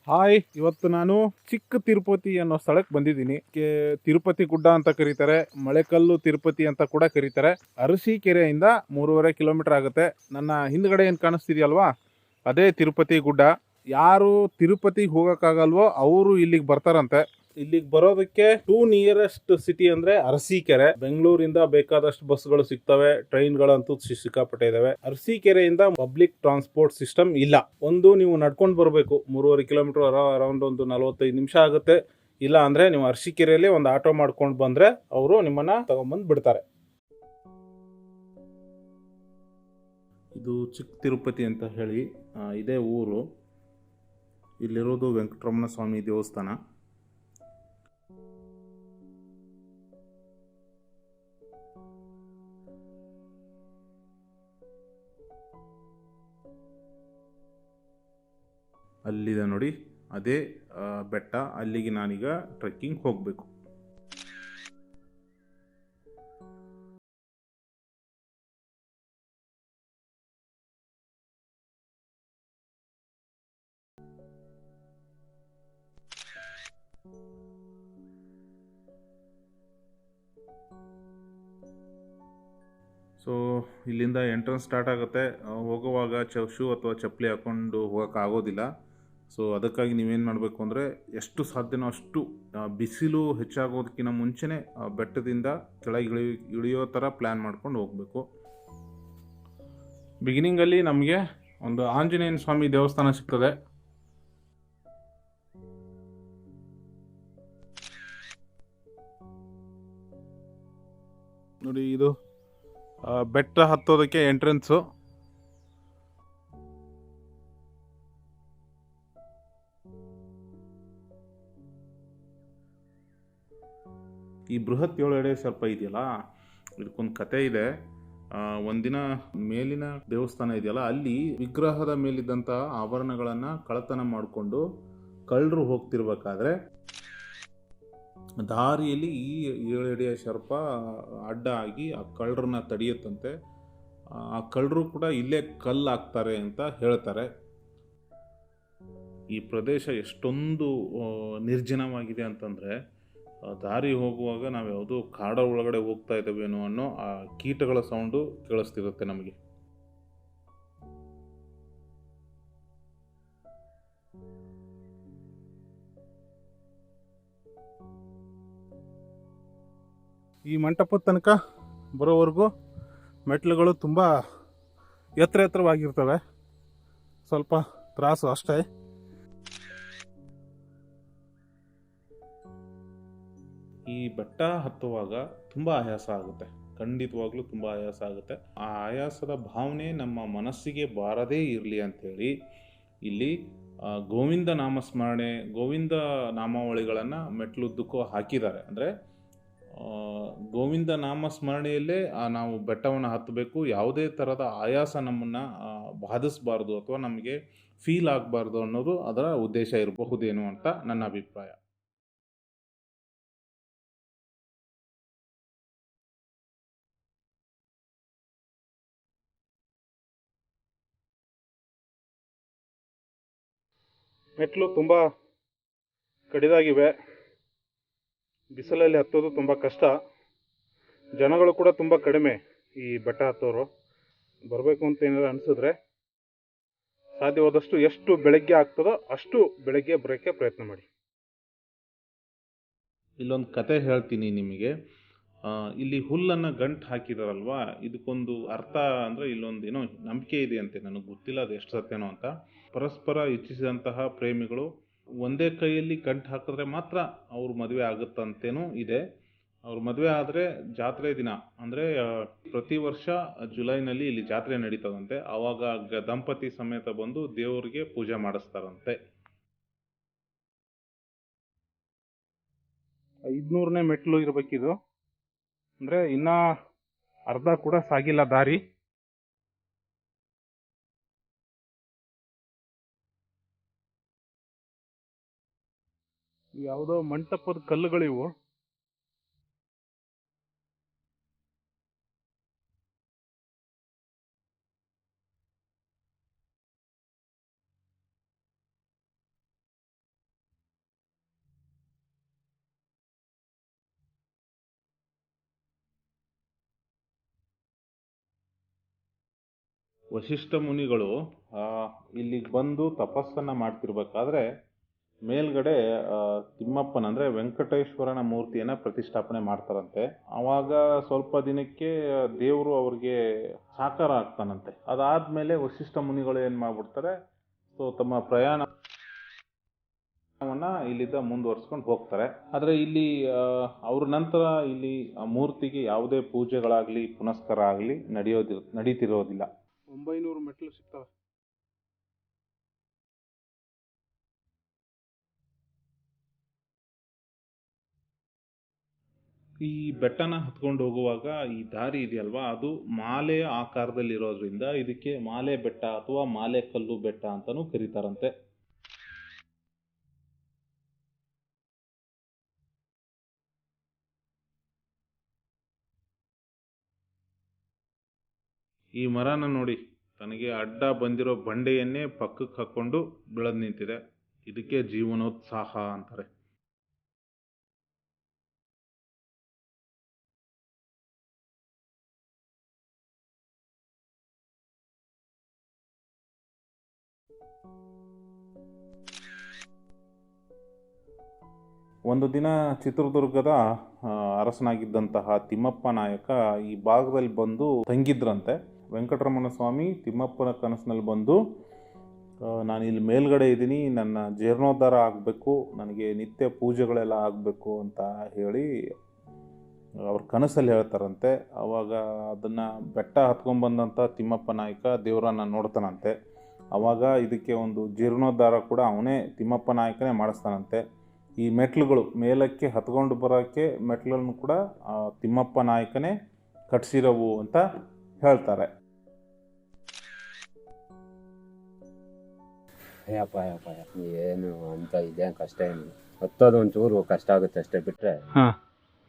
Hi, ಇವತ್ತು ನಾನು ಚಿಕ್ಕ ತಿರುಪತಿ ಅನ್ನೋ ಸ್ಥಳಕ್ಕೆ ಬಂದಿದ್ದೀನಿ. ತಿರುಪತಿ ಗುಡ್ಡ ಅಂತ ಕರೀತಾರೆ, ಮಳೆಕಲ್ಲು ತಿರುಪತಿ ಅಂತ ಕೂಡ ಕರೀತಾರೆ. ಅರಸೀಕೆರೆಯಿಂದ 3.5 ಕಿಲೋಮೀಟರ್ ಆಗುತ್ತೆ. ನನ್ನ ಹಿಂದ್ಗಡೆ ಏನು ಕಾಣಿಸ್ತಿದೆಯಲ್ವಾ, ಅದೇ ತಿರುಪತಿ ಗುಡ್ಡ. ಯಾರು ತಿರುಪತಿಗೆ ಹೋಗೋಕ್ಕಾಗಲ್ವೋ ಅವರು ಇಲ್ಲಿಗೆ ಬರ್ತಾರಂತೆ. ಇಲ್ಲಿಗೆ ಬರೋದಕ್ಕೆ ನಿಯರೆಸ್ಟ್ ಸಿಟಿ ಅಂದ್ರೆ ಅರಸೀಕೆರೆ. ಬೆಂಗಳೂರಿಂದ ಬೇಕಾದಷ್ಟು ಬಸ್ಗಳು ಸಿಗ್ತವೆ, ಟ್ರೈನ್ಗಳಂತೂ ಸಿಕ್ಕಾಪಟ್ಟೆ ಇದಾವೆ. ಅರಸೀಕೆರೆಯಿಂದ ಪಬ್ಲಿಕ್ ಟ್ರಾನ್ಸ್ಪೋರ್ಟ್ ಸಿಸ್ಟಮ್ ಇಲ್ಲ. ಒಂದು ನೀವು ನಡ್ಕೊಂಡು ಬರಬೇಕು, 3.5 ಕಿಲೋಮೀಟರ್, ಅರೌಂಡ್ ಒಂದು 45 ನಿಮಿಷ ಆಗುತ್ತೆ. ಇಲ್ಲ ಅಂದ್ರೆ ನೀವು ಅರಸೀಕೆರೆಯಲ್ಲಿ ಒಂದು ಆಟೋ ಮಾಡ್ಕೊಂಡು ಬಂದ್ರೆ ಅವರು ನಿಮ್ಮನ್ನ ತಗೊಂಡ್ಬಂದು ಬಿಡ್ತಾರೆ. ಇದು ಚಿಕ್ಕ ತಿರುಪತಿ ಅಂತ ಹೇಳಿ ಇದೇ ಊರು. ಇಲ್ಲಿರೋದು ವೆಂಕಟರಮಣ ಸ್ವಾಮಿ ದೇವಸ್ಥಾನ. ಅಲ್ಲಿದೆ ನೋಡಿ, ಅದೇ ಬೆಟ್ಟ. ಅಲ್ಲಿಗೆ ನಾನೀಗ ಟ್ರೆಕ್ಕಿಂಗ್ ಹೋಗಬೇಕು. ಸೊ ಇಲ್ಲಿಂದ ಎಂಟ್ರೆನ್ಸ್ ಸ್ಟಾರ್ಟ್ ಆಗುತ್ತೆ. ಹೋಗುವಾಗ ಶೂ ಅಥವಾ ಚಪ್ಪಲಿ ಹಾಕ್ಕೊಂಡು ಹೋಗೋಕ್ಕಾಗೋದಿಲ್ಲ. ಸೊ ಅದಕ್ಕಾಗಿ ನೀವೇನು ಮಾಡಬೇಕು ಅಂದರೆ, ಎಷ್ಟು ಸಾಧ್ಯನೋ ಅಷ್ಟು ಬಿಸಿಲು ಹೆಚ್ಚಾಗೋದಕ್ಕಿಂತ ಮುಂಚೆನೇ ಬೆಟ್ಟದಿಂದ ಕೆಳಗೆ ಇಳಿಯೋ ಥರ ಪ್ಲ್ಯಾನ್ ಮಾಡ್ಕೊಂಡು ಹೋಗಬೇಕು. ಬಿಗಿನಿಂಗಲ್ಲಿ ನಮಗೆ ಒಂದು ಆಂಜನೇಯನ ಸ್ವಾಮಿ ದೇವಸ್ಥಾನ ಸಿಗ್ತದೆ. ನೋಡಿ, ಇದು ಬೆಟ್ಟ ಹತ್ತೋದಕ್ಕೆ ಎಂಟ್ರೆನ್ಸು. ಈ ಬೃಹತ್ 7 ಎಡೆ ಸರ್ಪ ಇದೆಯಲ್ಲ, ಇದಕ್ಕೊಂದು ಕತೆ ಇದೆ. ಒಂದಿನ ಮೇಲಿನ ದೇವಸ್ಥಾನ ಇದೆಯಲ್ಲ, ಅಲ್ಲಿ ವಿಗ್ರಹದ ಮೇಲಿದ್ದಂಥ ಆಭರಣಗಳನ್ನು ಕಳ್ಳತನ ಮಾಡಿಕೊಂಡು ಕಳ್ಳರು ಹೋಗ್ತಿರ್ಬೇಕಾದ್ರೆ ದಾರಿಯಲ್ಲಿ ಈ 7 ಎಡೆಯ ಸರ್ಪ ಅಡ್ಡ ಆಗಿ ಆ ಕಳ್ಳರನ್ನ ತಡೆಯುತ್ತಂತೆ. ಆ ಕಳ್ಳರು ಕೂಡ ಇಲ್ಲೇ ಕಲ್ಲು ಹಾಕ್ತಾರೆ ಅಂತ ಹೇಳ್ತಾರೆ. ಈ ಪ್ರದೇಶ ಎಷ್ಟೊಂದು ನಿರ್ಜನವಾಗಿದೆ ಅಂತಂದರೆ, ದಾರಿ ಹೋಗುವಾಗ ನಾವು ಯಾವುದೋ ಕಾಡ ಒಳಗಡೆ ಹೋಗ್ತಾ ಇದ್ದೇವೇನೋ ಅನ್ನೋ ಆ ಕೀಟಗಳ ಸೌಂಡು ಕೇಳಿಸ್ತಿರುತ್ತೆ ನಮಗೆ. ಈ ಮಂಟಪದ ತನಕ ಬರೋವರೆಗೂ ಮೆಟ್ಲುಗಳು ತುಂಬ ಎತ್ತರವಾಗಿರ್ತವೆ. ಸ್ವಲ್ಪ ತ್ರಾಸು ಅಷ್ಟೇ. ಈ ಬೆಟ್ಟ ಹತ್ತುವಾಗ ತುಂಬ ಆಯಾಸ ಆಗುತ್ತೆ, ಖಂಡಿತವಾಗ್ಲೂ ತುಂಬ ಆಯಾಸ ಆಗುತ್ತೆ. ಆ ಆಯಾಸದ ಭಾವನೆ ನಮ್ಮ ಮನಸ್ಸಿಗೆ ಬಾರದೇ ಇರಲಿ ಅಂಥೇಳಿ ಇಲ್ಲಿ ಗೋವಿಂದ ನಾಮಸ್ಮರಣೆ, ಗೋವಿಂದ ನಾಮಾವಳಿಗಳನ್ನು ಮೆಟ್ಲುದ್ದಕ್ಕೂ ಹಾಕಿದ್ದಾರೆ. ಅಂದರೆ ಗೋವಿಂದ ನಾಮಸ್ಮರಣೆಯಲ್ಲೇ ನಾವು ಬೆಟ್ಟವನ್ನು ಹತ್ತಬೇಕು. ಯಾವುದೇ ಥರದ ಆಯಾಸ ನಮ್ಮನ್ನು ಬಾಧಿಸಬಾರ್ದು ಅಥವಾ ನಮಗೆ ಫೀಲ್ ಆಗಬಾರ್ದು ಅನ್ನೋದು ಅದರ ಉದ್ದೇಶ ಇರಬಹುದೇನೋ ಅಂತ ನನ್ನ ಅಭಿಪ್ರಾಯ. ಮೆಟ್ಲು ತುಂಬ ಕಡಿದಾಗಿವೆ. ಬಿಸಿಲಲ್ಲಿ ಹತ್ತೋದು ತುಂಬ ಕಷ್ಟ. ಜನಗಳು ಕೂಡ ತುಂಬ ಕಡಿಮೆ ಈ ಬೆಟ್ಟ ಹತ್ತೋರು. ಬರಬೇಕು ಅಂತ ಏನಾದ್ರು ಅನಿಸಿದ್ರೆ ಸಾಧ್ಯವಾದಷ್ಟು ಎಷ್ಟು ಬೆಳಗ್ಗೆ ಆಗ್ತದೋ ಅಷ್ಟು ಬೆಳಗ್ಗೆ ಬರೋಕ್ಕೆ ಪ್ರಯತ್ನ ಮಾಡಿ. ಇಲ್ಲೊಂದು ಕತೆ ಹೇಳ್ತೀನಿ ನಿಮಗೆ. ಇಲ್ಲಿ ಹುಲ್ಲನ್ನು ಗಂಟು ಹಾಕಿದಾರಲ್ವಾ, ಇದಕ್ಕೊಂದು ಅರ್ಥ ಅಂದರೆ ಇಲ್ಲೊಂದು ಏನೋ ನಂಬಿಕೆ ಇದೆ ಅಂತೆ, ನನಗೆ ಗೊತ್ತಿಲ್ಲ ಅದು ಎಷ್ಟು ಸತ್ಯನೋ ಅಂತ. ಪರಸ್ಪರ ಇಚ್ಛಿಸಿದಂತಹ ಪ್ರೇಮಿಗಳು ಒಂದೇ ಕೈಯಲ್ಲಿ ಗಂಟು ಹಾಕಿದ್ರೆ ಮಾತ್ರ ಅವ್ರ ಮದುವೆ ಆಗುತ್ತಂತೇನೂ ಇದೆ. ಅವ್ರ ಮದುವೆ ಆದರೆ ಜಾತ್ರೆ ದಿನ, ಅಂದರೆ ಪ್ರತಿ ವರ್ಷ ಜುಲೈನಲ್ಲಿ ಇಲ್ಲಿ ಜಾತ್ರೆ ನಡೀತದಂತೆ. ಆವಾಗ ದಂಪತಿ ಸಮೇತ ಬಂದು ದೇವರಿಗೆ ಪೂಜೆ ಮಾಡಿಸ್ತಾರಂತೆ. 500ನೇ ಮೆಟ್ಲು ಇರಬೇಕಿದು. ಅಂದರೆ ಇನ್ನೂ ಅರ್ಧ ಕೂಡ ಸಾಗಿಲ್ಲ ದಾರಿ. ಯಾವುದೋ ಮಂಟಪದ ಕಲ್ಲುಗಳಿವು. ವಶಿಷ್ಠ ಮುನಿಗಳು ಆ, ಇಲ್ಲಿಗೆ ಬಂದು ತಪಸ್ಸನ್ನು ಮಾಡ್ತಿರ್ಬೇಕಾದ್ರೆ ಮೇಲ್ಗಡೆ ತಿಮ್ಮಪ್ಪನ ಅಂದರೆ ವೆಂಕಟೇಶ್ವರನ ಮೂರ್ತಿಯನ್ನು ಪ್ರತಿಷ್ಠಾಪನೆ ಮಾಡ್ತಾರಂತೆ. ಆವಾಗ ಸ್ವಲ್ಪ ದಿನಕ್ಕೆ ದೇವರು ಅವ್ರಿಗೆ ಸಾಕಾರ ಆಗ್ತಾನಂತೆ. ಅದಾದಮೇಲೆ ವಶಿಷ್ಠ ಮುನಿಗಳು ಏನು ಮಾಡ್ಬಿಡ್ತಾರೆ, ಸೊ ತಮ್ಮ ಪ್ರಯಾಣವನ್ನು ಇಲ್ಲಿಂದ ಮುಂದುವರ್ಸ್ಕೊಂಡು ಹೋಗ್ತಾರೆ. ಆದರೆ ಇಲ್ಲಿ ಅವ್ರ ನಂತರ ಇಲ್ಲಿ ಆ ಮೂರ್ತಿಗೆ ಯಾವುದೇ ಪೂಜೆಗಳಾಗಲಿ ಪುನಸ್ಕಾರ ಆಗಲಿ ನಡೀತಿರೋದಿಲ್ಲ. 900 ಮೆಟ್ಲು ಸಿಗ್ತವೆ. ಈ ಬೆಟ್ಟನ ಹತ್ಕೊಂಡು ಹೋಗುವಾಗ ಈ ದಾರಿ ಇದೆಯಲ್ವಾ, ಅದು ಮಾಲೆಯ ಆಕಾರದಲ್ಲಿರೋದ್ರಿಂದ ಇದಕ್ಕೆ ಮಾಲೆ ಬೆಟ್ಟ ಅಥವಾ ಮಾಲೆ ಕಲ್ಲು ಬೆಟ್ಟ ಅಂತಲೂ ಕರೀತಾರಂತೆ. ಈ ಮರನ ನೋಡಿ, ತನಗೆ ಅಡ್ಡ ಬಂದಿರೋ ಬಂಡೆಯನ್ನೇ ಪಕ್ಕಕ್ಕೆ ಹಾಕ್ಕೊಂಡು ಬೆಳೆದು ನಿಂತಿದೆ. ಇದಕ್ಕೆ ಜೀವನೋತ್ಸಾಹ ಅಂತಾರೆ. ಒಂದು ದಿನ ಚಿತ್ರದುರ್ಗದ ಅರಸನಾಗಿದ್ದಂತಹ ತಿಮ್ಮಪ್ಪ ನಾಯಕ ಈ ಭಾಗದಲ್ಲಿ ಬಂದು ತಂಗಿದ್ರಂತೆ. ವೆಂಕಟರಮಣ ಸ್ವಾಮಿ ತಿಮ್ಮಪ್ಪನ ಕನಸಿನಲ್ಲಿ ಬಂದು, ನಾನು ಇಲ್ಲಿ ಮೇಲ್ಗಡೆ ಇದ್ದೀನಿ, ನನ್ನ ಜೀರ್ಣೋದ್ಧಾರ ಆಗಬೇಕು, ನನಗೆ ನಿತ್ಯ ಪೂಜೆಗಳೆಲ್ಲ ಆಗಬೇಕು ಅಂತ ಹೇಳಿ ಅವ್ರ ಕನಸಲ್ಲಿ ಹೇಳ್ತಾರಂತೆ. ಆವಾಗ ಅದನ್ನು ಬೆಟ್ಟ ಹತ್ಕೊಂಡ್ಬಂದಂಥ ತಿಮ್ಮಪ್ಪ ನಾಯಕ ದೇವರನ್ನ ನೋಡ್ತಾನಂತೆ. ಆವಾಗ ಇದಕ್ಕೆ ಒಂದು ಜೀರ್ಣೋದ್ಧಾರ ಕೂಡ ಅವನೇ ತಿಮ್ಮಪ್ಪ ನಾಯಕನೇ ಮಾಡಿಸ್ತಾನಂತೆ. ಈ ಮೆಟ್ಲುಗಳು ಮೇಲಕ್ಕೆ ಹತ್ಕೊಂಡು ಬರೋಕ್ಕೆ ಮೆಟ್ಲನ್ನು ಕೂಡ ತಿಮ್ಮಪ್ಪ ನಾಯಕನೇ ಕಟ್ಸಿರೋವು ಅಂತ ಹೇಳ್ತಾರೆ. ಅಯ್ಯಪ್ಪ ಏನು ಅಂತ ಇದೇನು ಕಷ್ಟ ಏನು, ಹತ್ತೋದು ಒಂಚೂರು ಕಷ್ಟ ಆಗುತ್ತೆ ಅಷ್ಟೇ, ಬಿಟ್ಟರೆ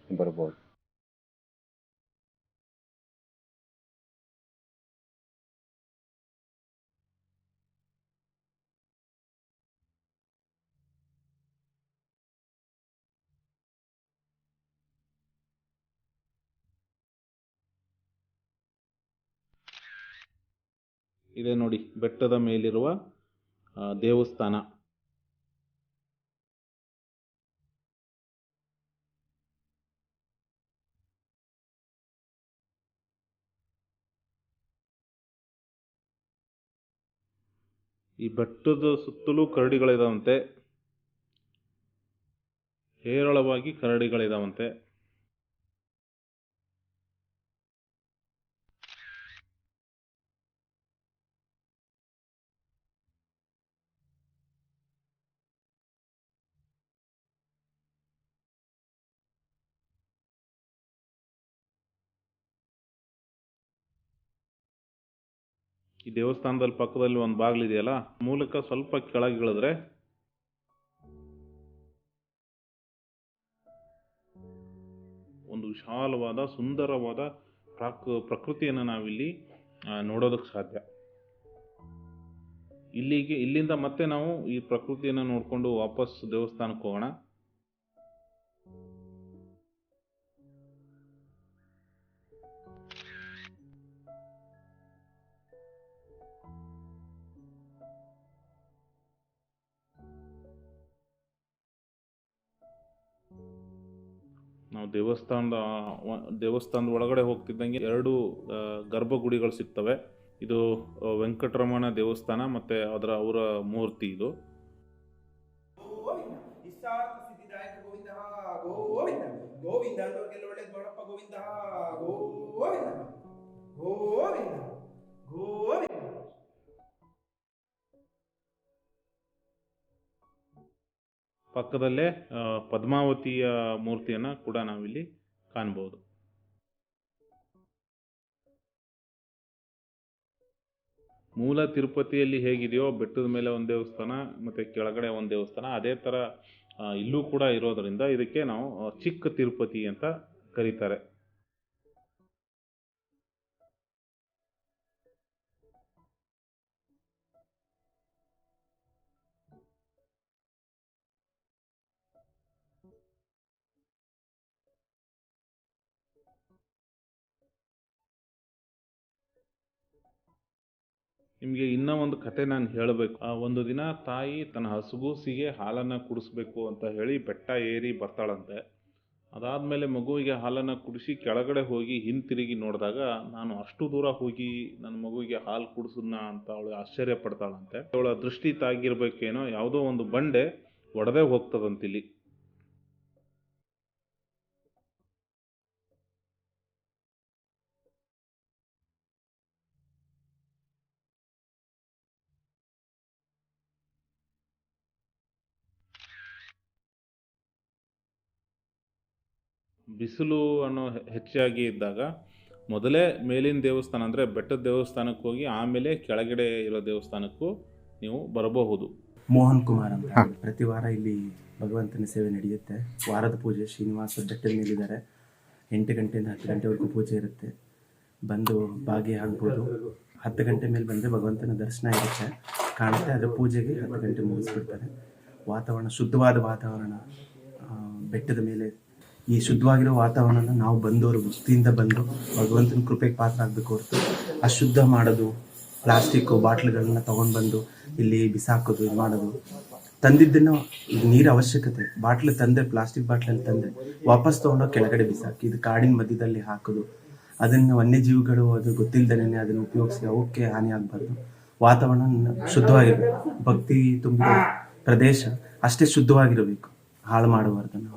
ಬರ್ಬೋದು. ಇದೆ ನೋಡಿ ಬೆಟ್ಟದ ಮೇಲಿರುವ ದೇವಸ್ಥಾನ. ಈ ಬೆಟ್ಟದ ಸುತ್ತಲೂ ಕರಡಿಗಳಿದಾವಂತೆ, ಹೇರಳವಾಗಿ ಕರಡಿಗಳಿದಾವಂತೆ. ಈ ದೇವಸ್ಥಾನದಲ್ಲಿ ಪಕ್ಕದಲ್ಲಿ ಒಂದು ಬಾಗಿಲಿದೆಯಲ್ಲ, ಮೂಲಕ ಸ್ವಲ್ಪ ಕೆಳಗೆ ಇಳಿದ್ರೆ ಒಂದು ವಿಶಾಲವಾದ ಸುಂದರವಾದ ಪ್ರಕೃತಿಯನ್ನು ನಾವಿಲ್ಲಿ ನೋಡೋದಕ್ಕೆ ಸಾಧ್ಯ. ಇಲ್ಲಿಂದ ಮತ್ತೆ ನಾವು ಈ ಪ್ರಕೃತಿಯನ್ನು ನೋಡಿಕೊಂಡು ವಾಪಸ್ ದೇವಸ್ಥಾನಕ್ಕೆ ಹೋಗೋಣ. ನಾವು ದೇವಸ್ಥಾನದ ಒಳಗಡೆ ಹೋಗ್ತಿದ್ದಂಗೆ 2 ಗರ್ಭಗುಡಿಗಳು ಸಿಗ್ತವೆ. ಇದು ವೆಂಕಟರಮಣ ದೇವಸ್ಥಾನ ಮತ್ತು ಅವರ ಮೂರ್ತಿ ಇದು. ಪಕ್ಕದಲ್ಲೇ ಪದ್ಮಾವತಿಯ ಮೂರ್ತಿಯನ್ನು ಕೂಡ ನಾವಿಲ್ಲಿ ಕಾಣ್ಬೋದು. ಮೂಲ ತಿರುಪತಿಯಲ್ಲಿ ಹೇಗಿದೆಯೋ ಬೆಟ್ಟದ ಮೇಲೆ ಒಂದು ದೇವಸ್ಥಾನ ಮತ್ತು ಕೆಳಗಡೆ ಒಂದು ದೇವಸ್ಥಾನ, ಅದೇ ಥರ ಇಲ್ಲೂ ಕೂಡ ಇರೋದರಿಂದ ಇದಕ್ಕೆ ನಾವು ಚಿಕ್ಕ ತಿರುಪತಿ ಅಂತ ಕರೀತಾರೆ. ನಿಮಗೆ ಇನ್ನೂ ಒಂದು ಕತೆ ನಾನು ಹೇಳಬೇಕು. ಒಂದು ದಿನ ತಾಯಿ ತನ್ನ ಹಸುಗೂಸಿಗೆ ಹಾಲನ್ನು ಕುಡಿಸ್ಬೇಕು ಅಂತ ಹೇಳಿ ಬೆಟ್ಟ ಏರಿ ಬರ್ತಾಳಂತೆ. ಅದಾದಮೇಲೆ ಮಗುವಿಗೆ ಹಾಲನ್ನು ಕುಡಿಸಿ ಕೆಳಗಡೆ ಹೋಗಿ ಹಿಂತಿರುಗಿ ನೋಡಿದಾಗ ನಾನು ಅಷ್ಟು ದೂರ ಹೋಗಿ ನನ್ನ ಮಗುವಿಗೆ ಹಾಲು ಕುಡಿಸಿದ್ನ ಅಂತ ಅವಳು ಆಶ್ಚರ್ಯ ಪಡ್ತಾಳಂತೆ. ಅವಳ ದೃಷ್ಟಿ ತಾಗಿರ್ಬೇಕೇನೋ, ಯಾವುದೋ ಒಂದು ಬಂಡೆ ಒಡೆದೇ ಹೋಗ್ತದಂತಿಲ್ಲಿ. ಬಿಸಿಲು ಅನ್ನೋ ಹೆಚ್ಚಾಗಿ ಇದ್ದಾಗ ಮೊದಲೇ ಮೇಲಿನ ದೇವಸ್ಥಾನ ಅಂದರೆ ಬೆಟ್ಟದ ದೇವಸ್ಥಾನಕ್ಕೆ ಹೋಗಿ ಆಮೇಲೆ ಕೆಳಗಡೆ ಇರೋ ದೇವಸ್ಥಾನಕ್ಕೂ ನೀವು ಬರಬಹುದು. ಮೋಹನ್ ಕುಮಾರ್ ಅಂತ ಪ್ರತಿ ವಾರ ಇಲ್ಲಿ ಭಗವಂತನ ಸೇವೆ ನಡೆಯುತ್ತೆ. ವಾರದ ಪೂಜೆ ಶ್ರೀನಿವಾಸ ಬೆಟ್ಟದ ಮೇಲಿದ್ದಾರೆ. 8 ಗಂಟೆಯಿಂದ 10 ಗಂಟೆವರೆಗೂ ಪೂಜೆ ಇರುತ್ತೆ. ಬಂದು ಭಾಗಿಯಾಗ್ಬೋದು. 10 ಗಂಟೆ ಮೇಲೆ ಬಂದರೆ ಭಗವಂತನ ದರ್ಶನ ಇರುತ್ತೆ, ಕಾಣುತ್ತೆ. ಅದರ ಪೂಜೆಗೆ 10 ಗಂಟೆ ಮುಗಿಸ್ಬಿಡ್ತಾರೆ. ವಾತಾವರಣ ಶುದ್ಧವಾದ ವಾತಾವರಣ ಬೆಟ್ಟದ ಮೇಲೆ. ಈ ಶುದ್ಧವಾಗಿರೋ ವಾತಾವರಣನ ನಾವು ಬಂದವರು ಭಕ್ತಿಯಿಂದ ಬಂದು ಭಗವಂತನ ಕೃಪೆಗೆ ಪಾತ್ರ ಆಗಬೇಕು ಹೊರತು ಅಶುದ್ಧ ಮಾಡೋದು, ಪ್ಲಾಸ್ಟಿಕ್ಕು ಬಾಟ್ಲುಗಳನ್ನ ತೊಗೊಂಡು ಬಂದು ಇಲ್ಲಿ ಬಿಸಾಕೋದು, ಇದು ಮಾಡೋದು. ತಂದಿದ್ದನ್ನು ಇದು ನೀರು ಅವಶ್ಯಕತೆ, ಬಾಟ್ಲು ತಂದರೆ ಪ್ಲಾಸ್ಟಿಕ್ ಬಾಟ್ಲಲ್ಲಿ ತಂದರೆ ವಾಪಸ್ ತೊಗೊಂಡೋಗಿ ಕೆಳಗಡೆ ಬಿಸಾಕಿ ಇದು ಕಾಡಿನ ಮಧ್ಯದಲ್ಲಿ ಹಾಕೋದು. ಅದನ್ನು ವನ್ಯಜೀವಿಗಳು ಅದು ಗೊತ್ತಿಲ್ಲದೇ ಅದನ್ನು ಉಪಯೋಗಿಸಿ ಅವಕ್ಕೆ ಹಾನಿ ಆಗಬಾರ್ದು. ವಾತಾವರಣ ಶುದ್ಧವಾಗಿರಬೇಕು. ಭಕ್ತಿ ತುಂಬಿರೋ ಪ್ರದೇಶ ಅಷ್ಟೇ ಶುದ್ಧವಾಗಿರಬೇಕು, ಹಾಳು ಮಾಡಬಾರ್ದು ನಾವು.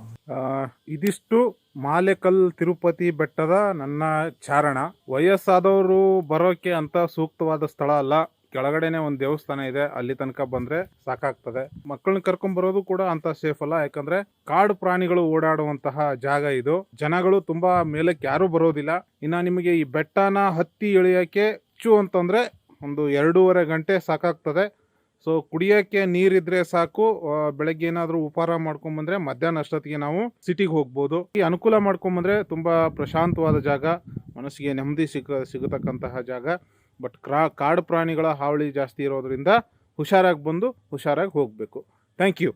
ಇದಿಷ್ಟು ಮಾಲೆಕಲ್ ತಿರುಪತಿ ಬೆಟ್ಟದ ನನ್ನ ಚಾರಣ. ವಯಸ್ಸಾದವರು ಬರೋಕೆ ಅಂತ ಸೂಕ್ತವಾದ ಸ್ಥಳ ಅಲ್ಲ. ಕೆಳಗಡೆನೆ ಒಂದು ದೇವಸ್ಥಾನ ಇದೆ, ಅಲ್ಲಿ ತನಕ ಬಂದ್ರೆ ಸಾಕಾಗ್ತದೆ. ಮಕ್ಕಳನ್ನ ಕರ್ಕೊಂಡ್ ಬರೋದು ಕೂಡ ಅಂತ ಸೇಫ್ ಅಲ್ಲ, ಯಾಕಂದ್ರೆ ಕಾಡು ಪ್ರಾಣಿಗಳು ಓಡಾಡುವಂತಹ ಜಾಗ ಇದು. ಜನಗಳು ತುಂಬಾ ಮೇಲಕ್ಕೆ ಯಾರು ಬರೋದಿಲ್ಲ. ಇನ್ನ ನಿಮಗೆ ಈ ಬೆಟ್ಟನ ಹತ್ತಿ ಇಳಿಯಕ್ಕೆ ಹೆಚ್ಚು ಅಂತಂದ್ರೆ ಒಂದು 2.5 ಗಂಟೆ ಸಾಕಾಗ್ತದೆ. ಸೊ ಕುಡಿಯೋಕ್ಕೆ ನೀರಿದ್ರೆ ಸಾಕು. ಬೆಳಗ್ಗೆ ಏನಾದರೂ ಉಪಹಾರ ಮಾಡ್ಕೊಂಬಂದ್ರೆ ಮಧ್ಯಾಹ್ನ ಅಷ್ಟೊತ್ತಿಗೆ ನಾವು ಸಿಟಿಗೆ ಹೋಗ್ಬೋದು. ಈ ಅನುಕೂಲ ಮಾಡ್ಕೊಂಬಂದ್ರೆ ತುಂಬಾ ಪ್ರಶಾಂತವಾದ ಜಾಗ, ಮನಸ್ಸಿಗೆ ನೆಮ್ಮದಿ ಸಿಗತಕ್ಕಂತಹ ಜಾಗ. ಬಟ್ ಕಾಡು ಪ್ರಾಣಿಗಳ ಹಾವಳಿ ಜಾಸ್ತಿ ಇರೋದ್ರಿಂದ ಹುಷಾರಾಗಿ ಬಂದು ಹುಷಾರಾಗಿ ಹೋಗಬೇಕು. Thank you.